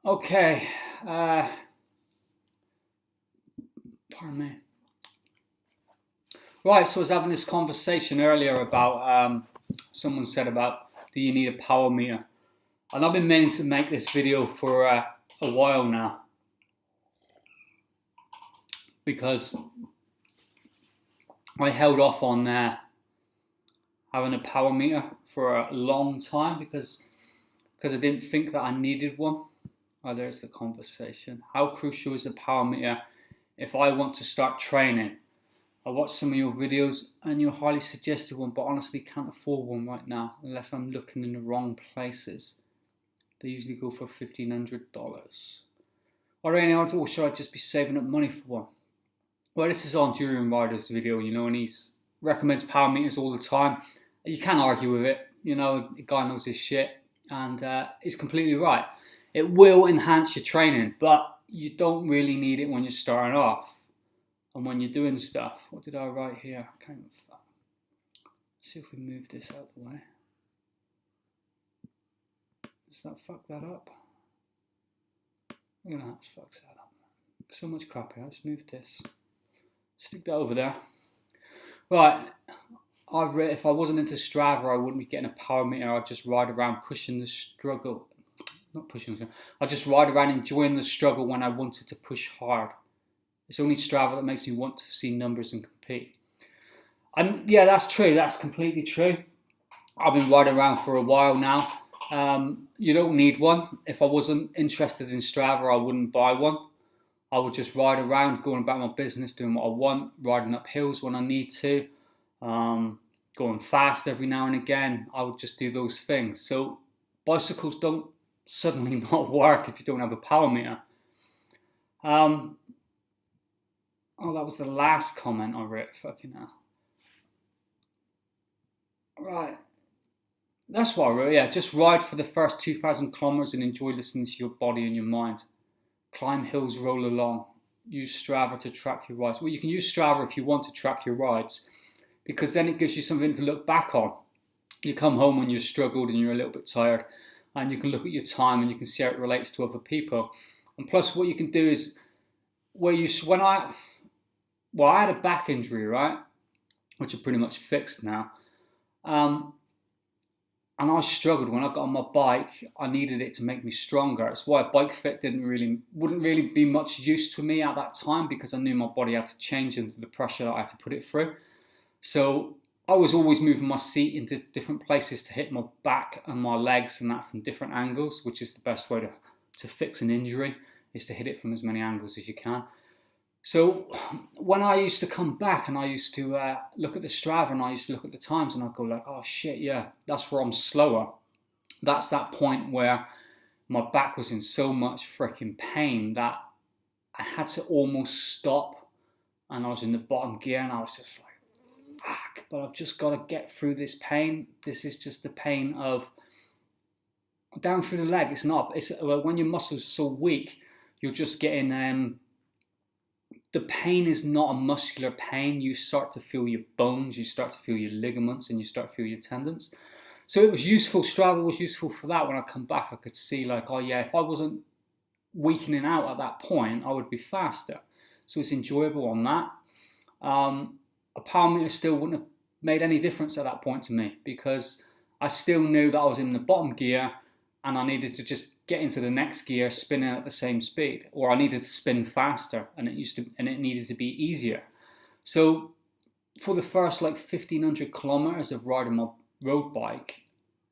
Okay, pardon me. Right, so I was having this conversation earlier about someone said about do you need a power meter? And I've been meaning to make this video for a while now because I held off on having a power meter for a long time because I didn't think that I needed one. Oh, there's the conversation. How crucial is a power meter if I want to start training? I watched some of your videos and you highly suggested one, but honestly can't afford one right now unless I'm looking in the wrong places. They usually go for $1,500. Or should I just be saving up money for one? Well, this is on Durian Rider's video, and he recommends power meters all the time. You can't argue with it, the guy knows his shit, and he's completely right. It will enhance your training, but you don't really need it when you're starting off. And when you're doing stuff, what did I write here? I can't even. See if we move this out of the way. Does that fuck that up? Look at that, fucks that up. So much crap here. Let's move this. Stick that over there. Right. I've read if I wasn't into Strava, I wouldn't be getting a power meter. I'd just ride around pushing the struggle. Not pushing the. I'd just ride around enjoying the struggle when I wanted to push hard. It's only Strava that makes me want to see numbers and compete. And yeah, that's true. That's completely true. I've been riding around for a while now. You don't need one. If I wasn't interested in Strava, I wouldn't buy one. I would just ride around, going about my business, doing what I want, riding up hills when I need to, going fast every now and again. I would just do those things. So bicycles don't suddenly not work if you don't have a power meter. Oh, that was the last comment I wrote. Fucking hell. Right. That's what I wrote, yeah. Just ride for the first 2,000 kilometers and enjoy listening to your body and your mind. Climb hills, roll along. Use Strava to track your rides. Well, you can use Strava if you want to track your rides because then it gives you something to look back on. You come home when you've struggled and you're a little bit tired and you can look at your time and you can see how it relates to other people. And plus what you can do is I had a back injury, right? Which are pretty much fixed now. And I struggled when I got on my bike. I needed it to make me stronger. That's why Bike Fit wouldn't really be much use to me at that time because I knew my body had to change into the pressure that I had to put it through. So I was always moving my seat into different places to hit my back and my legs and that from different angles, which is the best way to fix an injury, is to hit it from as many angles as you can. So when I used to come back and I used to look at the Strava and I used to look at the times and I'd go like, oh shit, yeah, that's where I'm slower. That's that point where my back was in so much freaking pain that I had to almost stop and I was in the bottom gear and I was just like, fuck, but I've just got to get through this pain. This is just the pain of down through the leg. It's when your muscles are so weak, you're just getting... The pain is not a muscular pain. You start to feel your bones, you start to feel your ligaments, and you start to feel your tendons. So it was useful. Strava was useful for that. When I come back, I could see like, oh yeah, if I wasn't weakening out at that point, I would be faster. So it's enjoyable on that. A power meter still wouldn't have made any difference at that point to me because I still knew that I was in the bottom gear and I needed to just get into the next gear spinning at the same speed, or I needed to spin faster and it needed to be easier. So for the first like 1,500 kilometers of riding my road bike,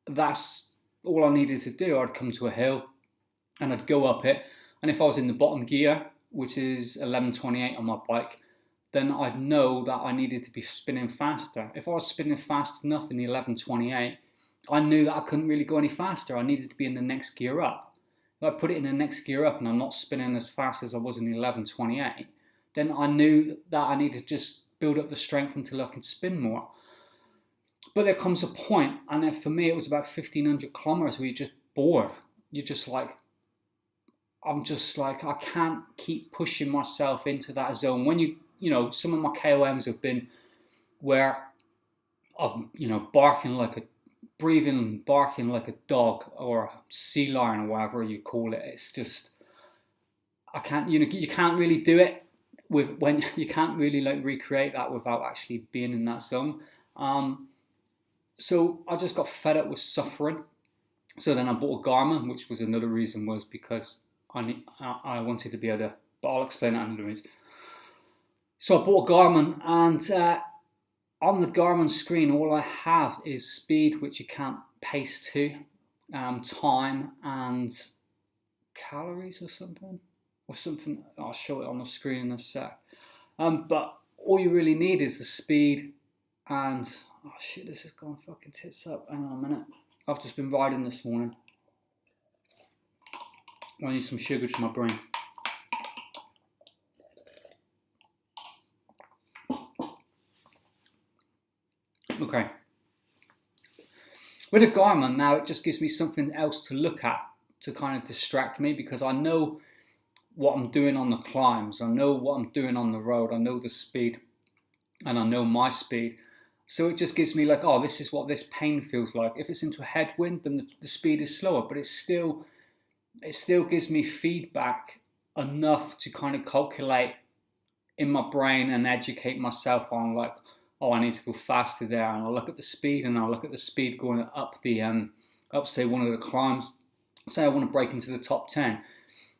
that's all I needed to do. I'd come to a hill and I'd go up it, and if I was in the bottom gear, which is 1128 on my bike, then I'd know that I needed to be spinning faster. If I was spinning fast enough in the 1128, I knew that I couldn't really go any faster. I needed to be in the next gear up. If I put it in the next gear up and I'm not spinning as fast as I was in the 1128, then I knew that I needed to just build up the strength until I could spin more. But there comes a point, and then for me it was about 1,500 kilometers where you're just bored. You're just like, I'm just like, I can't keep pushing myself into that zone. When some of my KOMs have been where I'm, barking like a breathing, barking like a dog or a sea lion or whatever you call it. It's just, I can't, you can't really do it you can't really like recreate that without actually being in that zone. So I just got fed up with suffering. So then I bought a Garmin, which was another reason, was because I wanted to be able to, but I'll explain that in another reason. So I bought a Garmin, and on the Garmin screen, all I have is speed, which you can't pace to, time, and calories or something. I'll show it on the screen in a sec. But all you really need is the speed, and oh shit, this is going fucking tits up. Hang on a minute. I've just been riding this morning. I need some sugar to my brain. Okay. With a Garmin now, it just gives me something else to look at to kind of distract me, because I know what I'm doing on the climbs. I know what I'm doing on the road. I know the speed, and I know my speed. So it just gives me like, oh, this is what this pain feels like. If it's into a headwind, then the speed is slower, but it still gives me feedback enough to kind of calculate in my brain and educate myself on like, oh, I need to go faster there. And I'll look at the speed, and I'll look at the speed going up up say one of the climbs. Say I want to break into the top 10,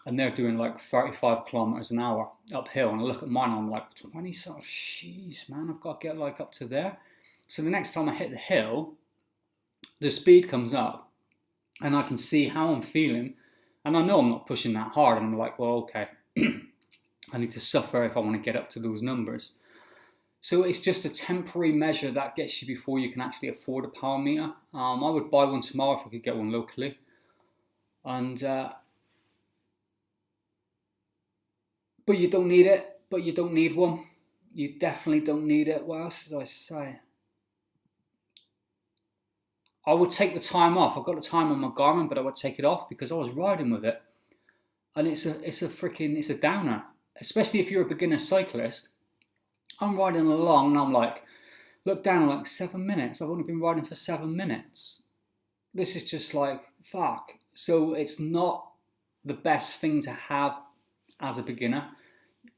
and they're doing like 35 kilometers an hour uphill, and I look at mine and I'm like 20. So jeez, man, I've got to get like up to there. So the next time I hit the hill, the speed comes up, and I can see how I'm feeling, and I know I'm not pushing that hard, and I'm like, well, okay, I need to suffer if I want to get up to those numbers. So it's just a temporary measure that gets you before you can actually afford a power meter. I would buy one tomorrow if I could get one locally. And but you don't need it. But you don't need one. You definitely don't need it. What else did I say? I would take the time off. I've got the time on my Garmin, but I would take it off because I was riding with it, and it's a downer. Especially if you're a beginner cyclist. I'm riding along and I'm like, look down, like 7 minutes. I've only been riding for 7 minutes. This is just like, fuck. So it's not the best thing to have as a beginner.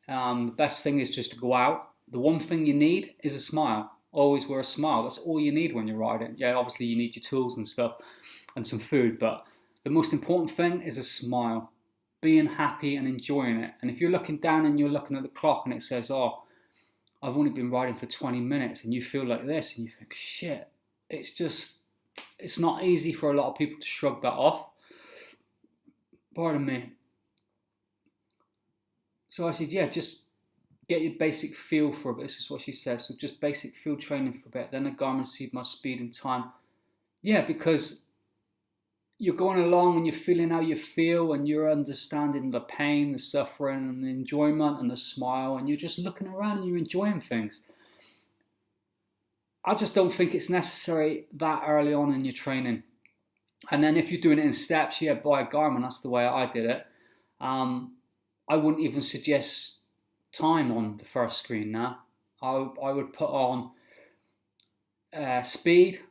The best thing is just to go out. The one thing you need is a smile. Always wear a smile. That's all you need when you're riding. Yeah, obviously you need your tools and stuff and some food, but the most important thing is a smile. Being happy and enjoying it. And if you're looking down and you're looking at the clock and it says, oh, I've only been riding for 20 minutes, and you feel like this, and you think, shit, it's not easy for a lot of people to shrug that off. Pardon me. So I said, yeah, just get your basic feel for a bit. This is what she says. So just basic field training for a bit. Then the Garmin sees my speed and time. Yeah, because you're going along and you're feeling how you feel, and you're understanding the pain, the suffering, and the enjoyment and the smile, and you're just looking around and you're enjoying things. I just don't think it's necessary that early on in your training. And then if you're doing it in steps, yeah, buy a Garmin. That's the way I did it. I wouldn't even suggest time on the first screen now. I would put on speed,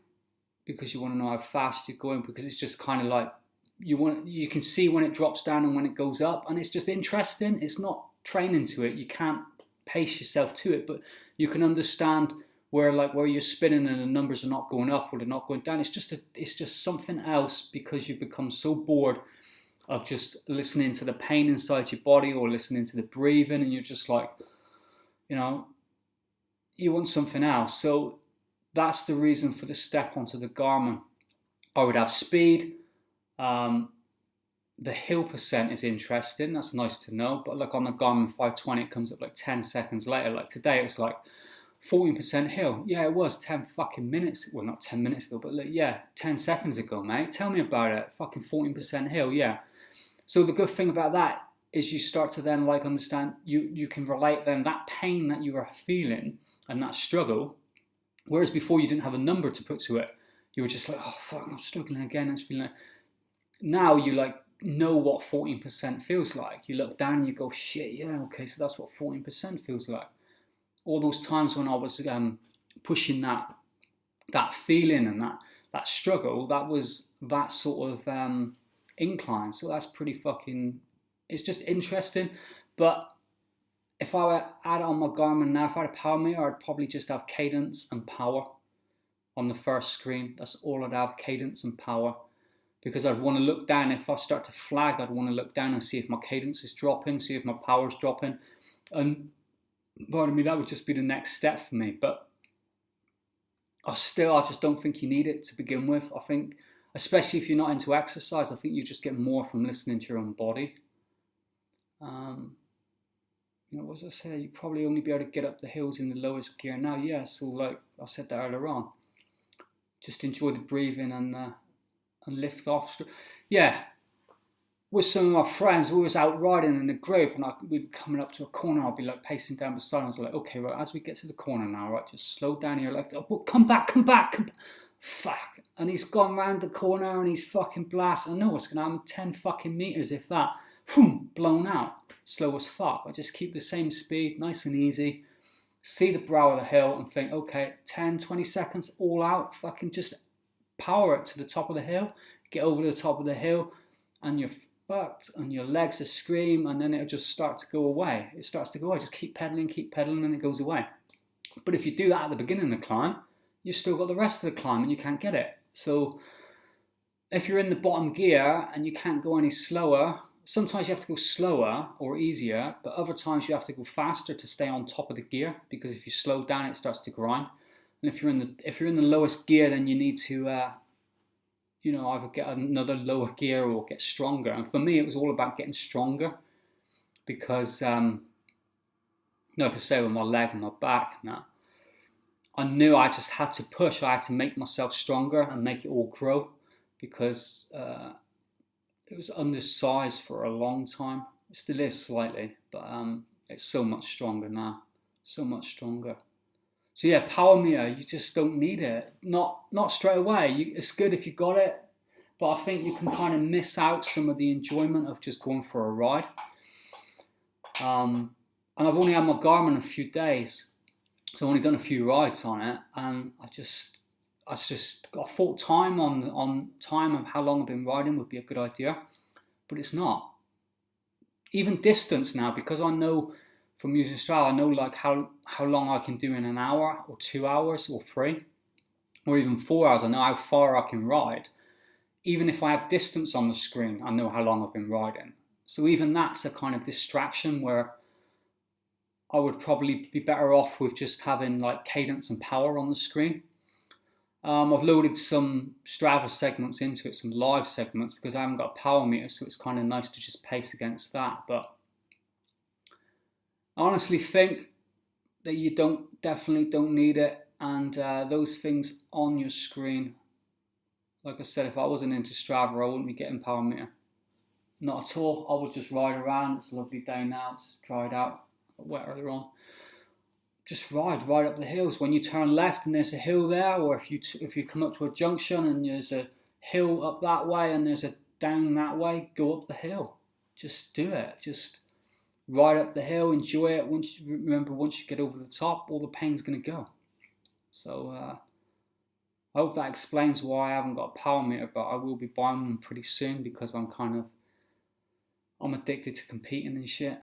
because you want to know how fast you're going, because it's just kind of like you can see when it drops down and when it goes up, and it's just interesting. It's not training to it. You can't pace yourself to it, but you can understand where you're spinning and the numbers are not going up or they're not going down. It's just something else, because you become so bored of just listening to the pain inside your body or listening to the breathing, and you're just like, you want something else. So that's the reason for the step onto the Garmin. I would have speed. The hill percent is interesting. That's nice to know. But look, on the Garmin 520, it comes up like 10 seconds later. Like today, it was like 14% hill. Yeah, it was 10 fucking minutes. Well, not 10 minutes ago, but like, yeah, 10 seconds ago, mate. Tell me about it. Fucking 14% hill, yeah. So the good thing about that is you start to then like understand, you can relate then that pain that you are feeling and that struggle. Whereas before you didn't have a number to put to it. You were just like, oh fuck, I'm struggling again. I'm feeling like... Now you like know what 14% feels like. You look down and you go, shit, yeah, okay, so that's what 14% feels like. All those times when I was pushing that feeling and that that struggle, that was that sort of incline. So that's pretty fucking, it's just interesting. But if I were to add on my Garmin now, if I had a power meter, I'd probably just have cadence and power on the first screen. That's all I'd have, cadence and power. Because I'd want to look down, if I start to flag, I'd want to look down and see if my cadence is dropping, see if my power's dropping. And pardon me, that would just be the next step for me. But I just don't think you need it to begin with. I think, especially if you're not into exercise, I think you just get more from listening to your own body. What was I saying? You probably only be able to get up the hills in the lowest gear now. Yeah, so like I said that earlier on, just enjoy the breathing and lift off. Yeah, with some of my friends, we was out riding in a group, and we'd be coming up to a corner. I'd be like pacing down beside. I was like, okay, right, as we get to the corner now, right, just slow down here. Like, oh, come back. Fuck. And he's gone round the corner and he's fucking blasting. I know what's going to happen. 10 fucking meters, if that. Boom, blown out. Slow as fuck. I just keep the same speed, nice and easy. See the brow of the hill and think, okay, 10, 20 seconds, all out. Fucking just power it to the top of the hill. Get over the top of the hill and you're fucked and your legs are scream, and then it'll just start to go away. It starts to go away. Just keep pedaling and it goes away. But if you do that at the beginning of the climb, you've still got the rest of the climb and you can't get it. So if you're in the bottom gear and you can't go any slower, sometimes you have to go slower or easier, but other times you have to go faster to stay on top of the gear, because if you slow down, it starts to grind. And if you're in the lowest gear, then you need to either get another lower gear or get stronger. And for me, it was all about getting stronger, because like I say, with my leg and my back and that, I knew I just had to push. I had to make myself stronger and make it all grow, because it was undersized for a long time. It still is slightly, but it's so much stronger now. So much stronger. So yeah, power meter, you just don't need it. Not straight away. It's good if you got it, but I think you can kind of miss out some of the enjoyment of just going for a ride. And I've only had my Garmin a few days, so I've only done a few rides on it, and I thought time on time of how long I've been riding would be a good idea, but it's not. Even distance now, because I know from using Strava, I know like how long I can do in an hour or 2 hours or 3 or even 4 hours. I know how far I can ride. Even if I have distance on the screen, I know how long I've been riding. So even that's a kind of distraction where I would probably be better off with just having like cadence and power on the screen. I've loaded some Strava segments into it, some live segments, because I haven't got a power meter, so it's kind of nice to just pace against that. But I honestly think that you definitely don't need it, and those things on your screen, like I said, if I wasn't into Strava, I wouldn't be getting power meter. Not at all. I would just ride around. It's a lovely day now. It's dried out. Wet earlier on. Just ride up the hills. When you turn left and there's a hill there, or if you come up to a junction and there's a hill up that way and there's a down that way, go up the hill. Just do it. Just ride up the hill, enjoy it. Once you get over the top, all the pain's gonna go. So I hope that explains why I haven't got a power meter, but I will be buying one pretty soon, because I'm addicted to competing and shit.